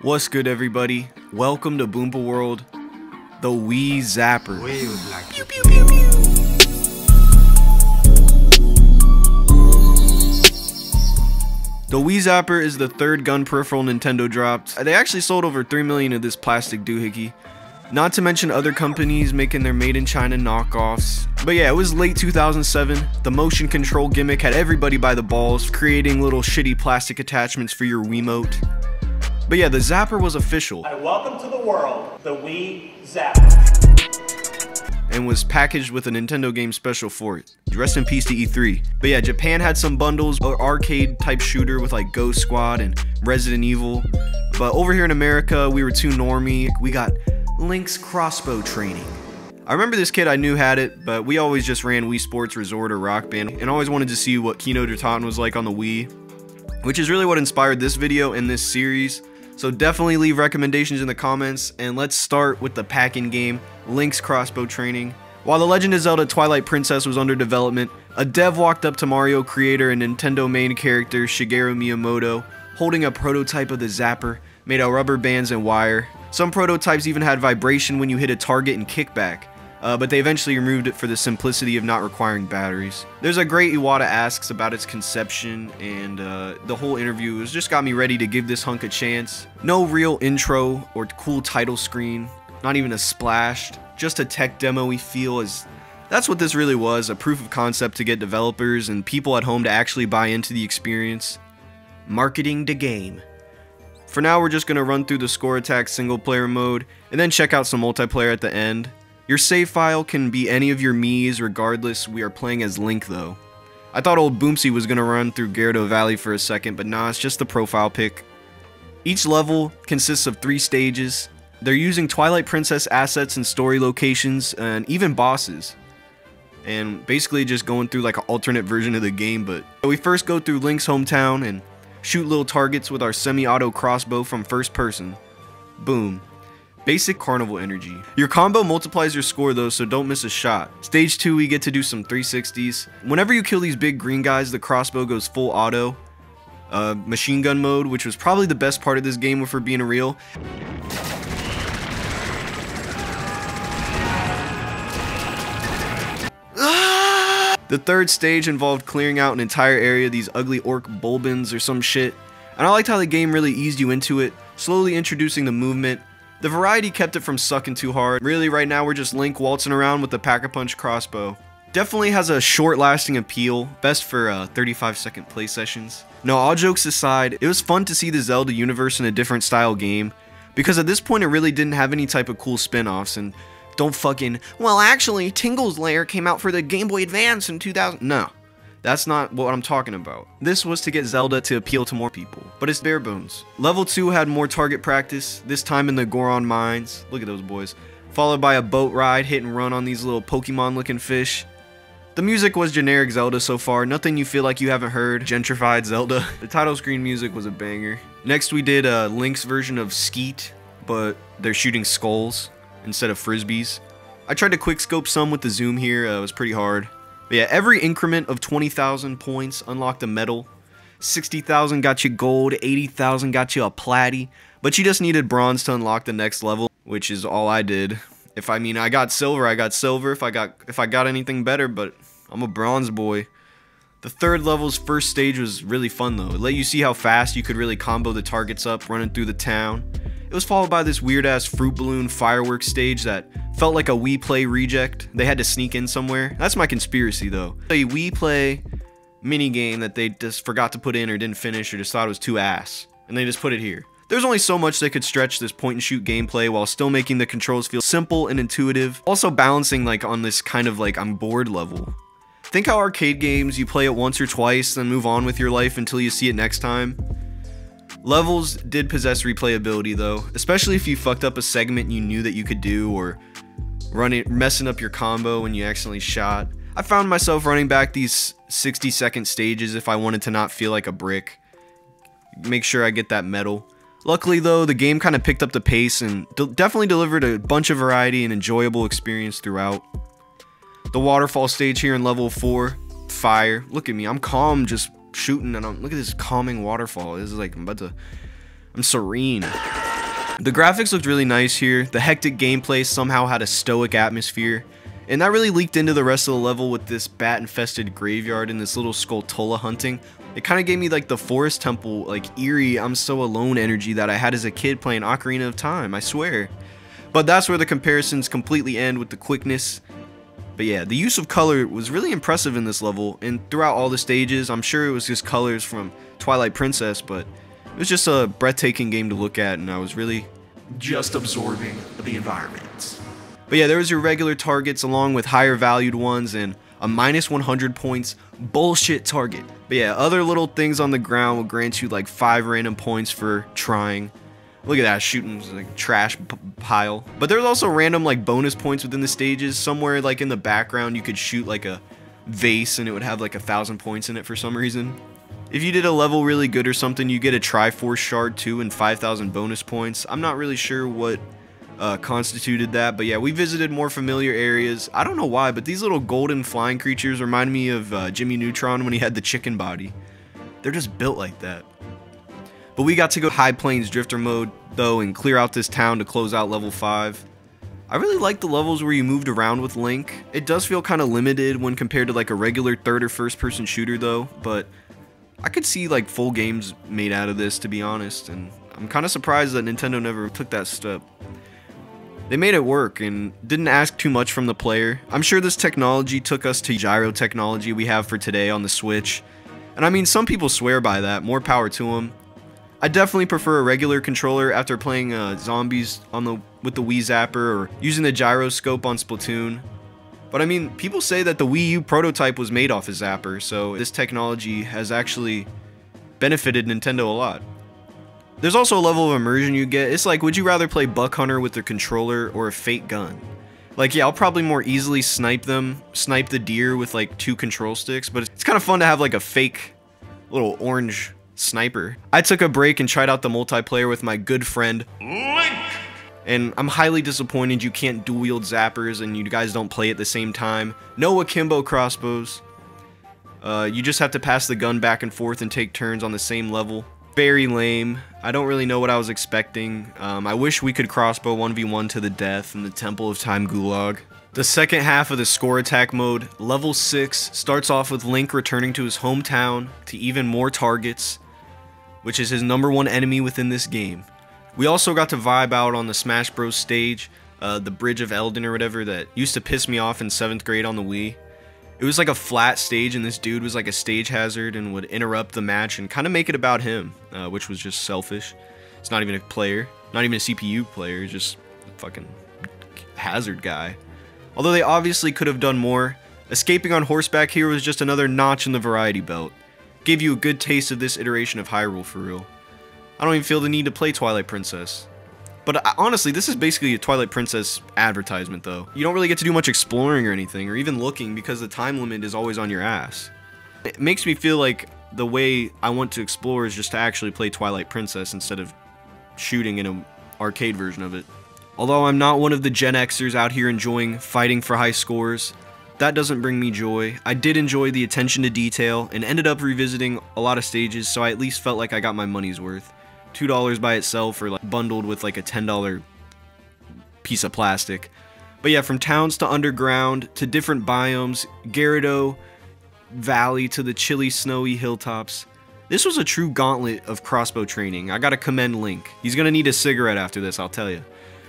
What's good, everybody? Welcome to Boompa World, the Wii Zapper. Pew, pew, pew, pew. The Wii Zapper is the third gun peripheral Nintendo dropped. They actually sold over 3 million of this plastic doohickey. Not to mention other companies making their made-in-China knockoffs. But yeah, it was late 2007. The motion control gimmick had everybody by the balls, creating little shitty plastic attachments for your Wiimote. But yeah, the Zapper was official. Welcome to the world, the Wii Zapper. And was packaged with a Nintendo game special for it. Rest in peace to E3. But yeah, Japan had some bundles, an arcade type shooter with like Ghost Squad and Resident Evil. But over here in America, we were too normie. We got Link's Crossbow training. I remember this kid I knew had it, but we always just ran Wii Sports Resort or Rock Band and always wanted to see what Kino der Toten was like on the Wii, which is really what inspired this video and this series. So definitely leave recommendations in the comments, and let's start with the pack-in game, Link's Crossbow training. While The Legend of Zelda Twilight Princess was under development, a dev walked up to Mario creator and Nintendo main character Shigeru Miyamoto, holding a prototype of the Zapper made out of rubber bands and wire. Some prototypes even had vibration when you hit a target and kickback, but they eventually removed it for the simplicity of not requiring batteries. There's a great Iwata asks about its conception, and the whole interview has just got me ready to give this hunk a chance. No real intro or cool title screen, not even a splash, just a tech demo we feel as that's what this really was, a proof of concept to get developers and people at home to actually buy into the experience. Marketing the game. For now, we're just going to run through the score attack single player mode and then check out some multiplayer at the end. Your save file can be any of your Miis regardless. We are playing as Link though. I thought old Boomsy was going to run through Gyarados Valley for a second, but nah, it's just the profile pic. Each level consists of 3 stages. They're using Twilight Princess assets and story locations and even bosses. And basically just going through like an alternate version of the game, but we first go through Link's hometown and shoot little targets with our semi-auto crossbow from first person. Boom. Basic carnival energy. Your combo multiplies your score though, so don't miss a shot. Stage 2, we get to do some 360s. Whenever you kill these big green guys, the crossbow goes full auto. Machine gun mode, which was probably the best part of this game if we're being real. The third stage involved clearing out an entire area of these ugly orc bulbins or some shit. And I liked how the game really eased you into it, slowly introducing the movement. The variety kept it from sucking too hard. Really, right now we're just Link waltzing around with the Pack-a-Punch crossbow. Definitely has a short-lasting appeal, best for 35-second play sessions. No, all jokes aside, it was fun to see the Zelda universe in a different style game, because at this point it really didn't have any type of cool spin-offs, and don't fucking, well actually, Tingle's Lair came out for the Game Boy Advance in 2000. No, that's not what I'm talking about. This was to get Zelda to appeal to more people, but it's bare bones. Level 2 had more target practice, this time in the Goron Mines. Look at those boys. Followed by a boat ride, hit and run on these little Pokemon looking fish. The music was generic Zelda so far, nothing you feel like you haven't heard. Gentrified Zelda. The title screen music was a banger. Next we did Link's version of Skeet, but they're shooting skulls instead of frisbees. I tried to quickscope some with the zoom here, it was pretty hard. But yeah, every increment of 20,000 points unlocked a medal. 60,000 got you gold, 80,000 got you a platy, but you just needed bronze to unlock the next level, which is all I did. I got silver, I got silver if I got anything better, but I'm a bronze boy. The third level's first stage was really fun though. It let you see how fast you could really combo the targets up running through the town. It was followed by this weird ass fruit balloon fireworks stage that felt like a Wii Play reject. They had to sneak in somewhere. That's my conspiracy though. A Wii Play mini game that they just forgot to put in or didn't finish or just thought it was too ass, and they just put it here. There's only so much they could stretch this point and shoot gameplay while still making the controls feel simple and intuitive, also balancing like on this kind of like I'm bored level. Think how arcade games, you play it once or twice then move on with your life until you see it next time. Levels did possess replayability though, especially if you fucked up a segment you knew that you could do, or messing up your combo when you accidentally shot. I found myself running back these 60-second stages if I wanted to not feel like a brick. Make sure I get that medal. Luckily though, the game kind of picked up the pace and definitely delivered a bunch of variety and enjoyable experience throughout. The waterfall stage here in level 4, fire. Look at me, I'm calm just shooting, and look at this calming waterfall. This is like I'm serene. The graphics looked really nice here. The hectic gameplay somehow had a stoic atmosphere, and that really leaked into the rest of the level with this bat-infested graveyard and this little Skulltula hunting. It kind of gave me like the Forest Temple, like eerie, I'm so alone energy that I had as a kid playing Ocarina of Time, I swear. But that's where the comparisons completely end with the quickness. But yeah, the use of color was really impressive in this level, and throughout all the stages. I'm sure it was just colors from Twilight Princess, but it was just a breathtaking game to look at, and I was really just absorbing the environment. But yeah, there was your regular targets along with higher valued ones and a minus 100 points bullshit target. But yeah, other little things on the ground will grant you like 5 random points for trying. Look at that, shooting like trash pile. But there's also random like bonus points within the stages. Somewhere like in the background you could shoot like a vase and it would have like 1,000 points in it for some reason. If you did a level really good or something, you get a Triforce shard too and 5,000 bonus points. I'm not really sure what constituted that, but yeah, we visited more familiar areas. I don't know why, but these little golden flying creatures remind me of Jimmy Neutron when he had the chicken body. They're just built like that. But we got to go High Plains Drifter mode though and clear out this town to close out level 5. I really like the levels where you moved around with Link. It does feel kind of limited when compared to like a regular third or first person shooter though, but I could see like full games made out of this, to be honest, and I'm kind of surprised that Nintendo never took that step. They made it work and didn't ask too much from the player. I'm sure this technology took us to gyro technology we have for today on the Switch, and I mean, some people swear by that, more power to them. I definitely prefer a regular controller after playing zombies with the Wii Zapper or using the gyroscope on Splatoon. But I mean, people say that the Wii U prototype was made off a Zapper, so this technology has actually benefited Nintendo a lot. There's also a level of immersion you get. It's like, would you rather play Buck Hunter with the controller or a fake gun? Like, yeah, I'll probably more easily snipe the deer with like 2 control sticks, but it's kind of fun to have like a fake little orange sniper. I took a break and tried out the multiplayer with my good friend Link, and I'm highly disappointed you can't dual wield zappers and you guys don't play at the same time. No akimbo crossbows. You just have to pass the gun back and forth and take turns on the same level. Very lame. I don't really know what I was expecting. I wish we could crossbow 1v1 to the death in the Temple of Time Gulag. The second half of the score attack mode, level 6, starts off with Link returning to his hometown to even more targets, which is his #1 enemy within this game. We also got to vibe out on the Smash Bros stage, the Bridge of Eldin or whatever that used to piss me off in 7th grade on the Wii. It was like a flat stage and this dude was like a stage hazard and would interrupt the match and kind of make it about him, which was just selfish. It's not even a player, not even a CPU player, it's just a fucking hazard guy. Although they obviously could have done more, escaping on horseback here was just another notch in the variety belt. Gave you a good taste of this iteration of Hyrule for real. I don't even feel the need to play Twilight Princess. But honestly, this is basically a Twilight Princess advertisement though. You don't really get to do much exploring or anything, or even looking, because the time limit is always on your ass. It makes me feel like the way I want to explore is just to actually play Twilight Princess instead of shooting in an arcade version of it. Although I'm not one of the Gen Xers out here enjoying fighting for high scores, that doesn't bring me joy. I did enjoy the attention to detail and ended up revisiting a lot of stages, so I at least felt like I got my money's worth. $2 by itself or like bundled with like a $10 piece of plastic. But yeah, from towns to underground to different biomes, Gyarados Valley to the chilly snowy hilltops. This was a true gauntlet of crossbow training. I gotta commend Link. He's gonna need a cigarette after this, I'll tell you.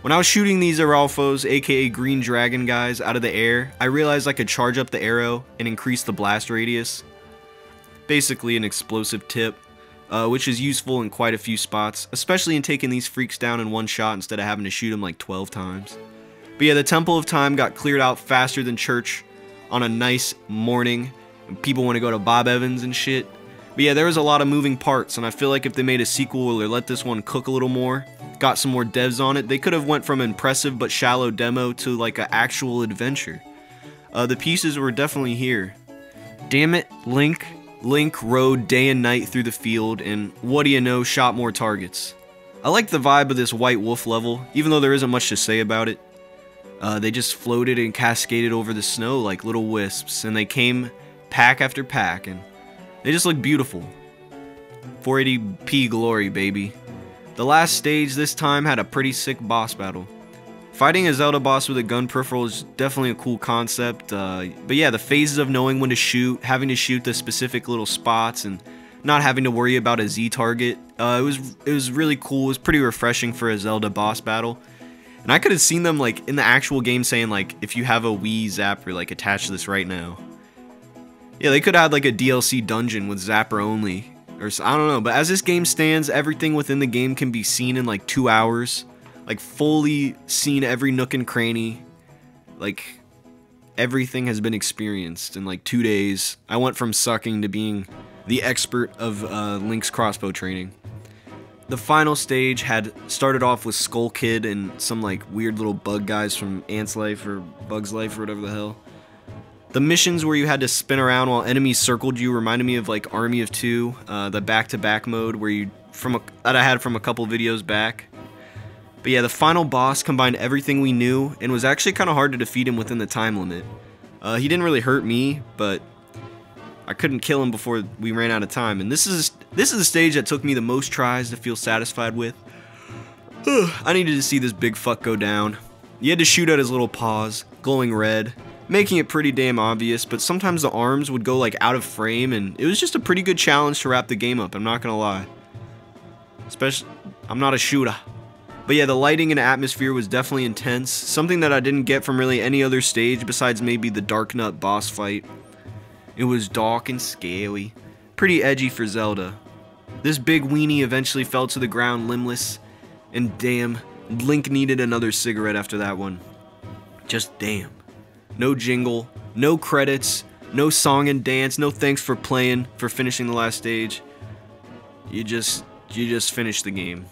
When I was shooting these Aralfos, aka Green Dragon guys, out of the air, I realized I could charge up the arrow and increase the blast radius. Basically an explosive tip, which is useful in quite a few spots, especially in taking these freaks down in one shot instead of having to shoot them like 12 times. But yeah, the Temple of Time got cleared out faster than church on a nice morning. People want to go to Bob Evans and shit. But yeah, there was a lot of moving parts, and I feel like if they made a sequel or let this one cook a little more, got some more devs on it, they could have went from impressive but shallow demo to like an actual adventure. The pieces were definitely here. Damn it, Link. Link rode day and night through the field, and what do you know, shot more targets. I like the vibe of this White Wolf level, even though there isn't much to say about it. They just floated and cascaded over the snow like little wisps, and they came pack after pack, and they just look beautiful. 480p glory, baby. The last stage this time had a pretty sick boss battle. Fighting a Zelda boss with a gun peripheral is definitely a cool concept, but yeah, the phases of knowing when to shoot, having to shoot the specific little spots, and not having to worry about a Z target, it was really cool. It was pretty refreshing for a Zelda boss battle. And I could have seen them like in the actual game saying like, if you have a Wii Zapper, like attach this right now. Yeah, they could have had like a DLC dungeon with Zapper only, or I don't know. But as this game stands, everything within the game can be seen in like 2 hours. Like fully seen every nook and cranny. Like everything has been experienced in like 2 days. I went from sucking to being the expert of Link's crossbow training. The final stage had started off with Skull Kid and some like weird little bug guys from Ant's Life or Bug's Life or whatever the hell. The missions where you had to spin around while enemies circled you reminded me of like Army of Two, the back-to-back mode where that I had from a couple videos back. But yeah, the final boss combined everything we knew and was actually kind of hard to defeat him within the time limit. He didn't really hurt me, but I couldn't kill him before we ran out of time. And this is the stage that took me the most tries to feel satisfied with. I needed to see this big fuck go down. You had to shoot at his little paws, glowing red, making it pretty damn obvious, but sometimes the arms would go like out of frame, and it was just a pretty good challenge to wrap the game up, I'm not gonna lie. Especially, I'm not a shooter. But yeah, the lighting and atmosphere was definitely intense, something that I didn't get from really any other stage besides maybe the Dark Nut boss fight. It was dark and scary, pretty edgy for Zelda. This big weenie eventually fell to the ground limbless, and damn, Link needed another cigarette after that one. Just damn. No jingle, no credits, no song and dance, no thanks for playing, for finishing the last stage. You just finished the game.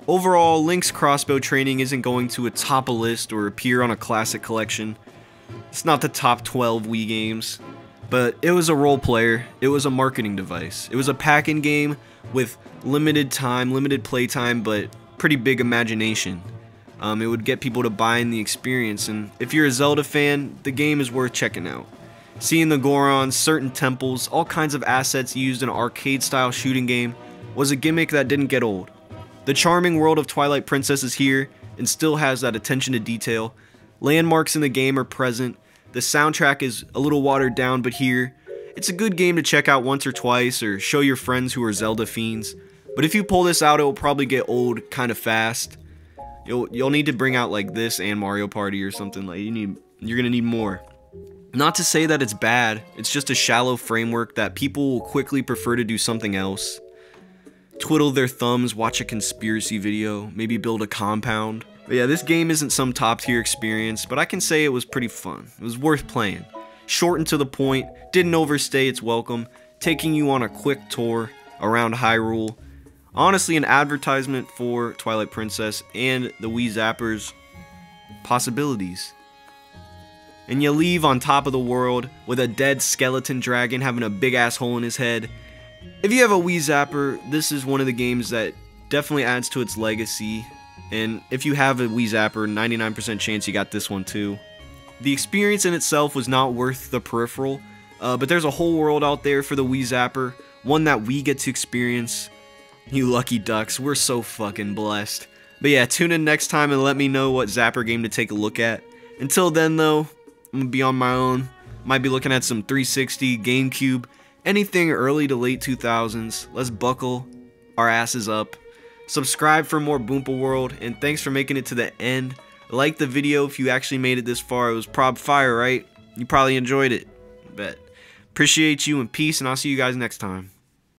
Overall, Link's crossbow training isn't going to top a list or appear on a classic collection. It's not the top 12 Wii games, but it was a role player, it was a marketing device. It was a pack-in game with limited time, limited playtime, but pretty big imagination. It would get people to buy in the experience, and if you're a Zelda fan, the game is worth checking out. Seeing the Gorons, certain temples, all kinds of assets used in an arcade-style shooting game was a gimmick that didn't get old. The charming world of Twilight Princess is here, and still has that attention to detail. Landmarks in the game are present. The soundtrack is a little watered down, but here, it's a good game to check out once or twice, or show your friends who are Zelda fiends. But if you pull this out, it will probably get old kind of fast. You'll need to bring out like this and Mario Party or something. Like you're gonna need more. Not to say that it's bad, it's just a shallow framework that people will quickly prefer to do something else. Twiddle their thumbs, watch a conspiracy video, maybe build a compound. But yeah, this game isn't some top tier experience, but I can say it was pretty fun. It was worth playing. Short and to the point, didn't overstay its welcome, taking you on a quick tour around Hyrule. Honestly, an advertisement for Twilight Princess and the Wii Zapper's possibilities. And you leave on top of the world with a dead skeleton dragon having a big ass hole in his head. If you have a Wii Zapper, this is one of the games that definitely adds to its legacy. And if you have a Wii Zapper, 99% chance you got this one too. The experience in itself was not worth the peripheral, but there's a whole world out there for the Wii Zapper, one that we get to experience. You lucky ducks, we're so fucking blessed. But yeah, tune in next time and let me know what Zapper game to take a look at. Until then though, I'm gonna be on my own. Might be looking at some 360, GameCube, anything early to late 2000s. Let's buckle our asses up. Subscribe for more Boompa World, and thanks for making it to the end. Like the video if you actually made it this far. It was prob fire, right? You probably enjoyed it. Bet. Appreciate you and peace, and I'll see you guys next time.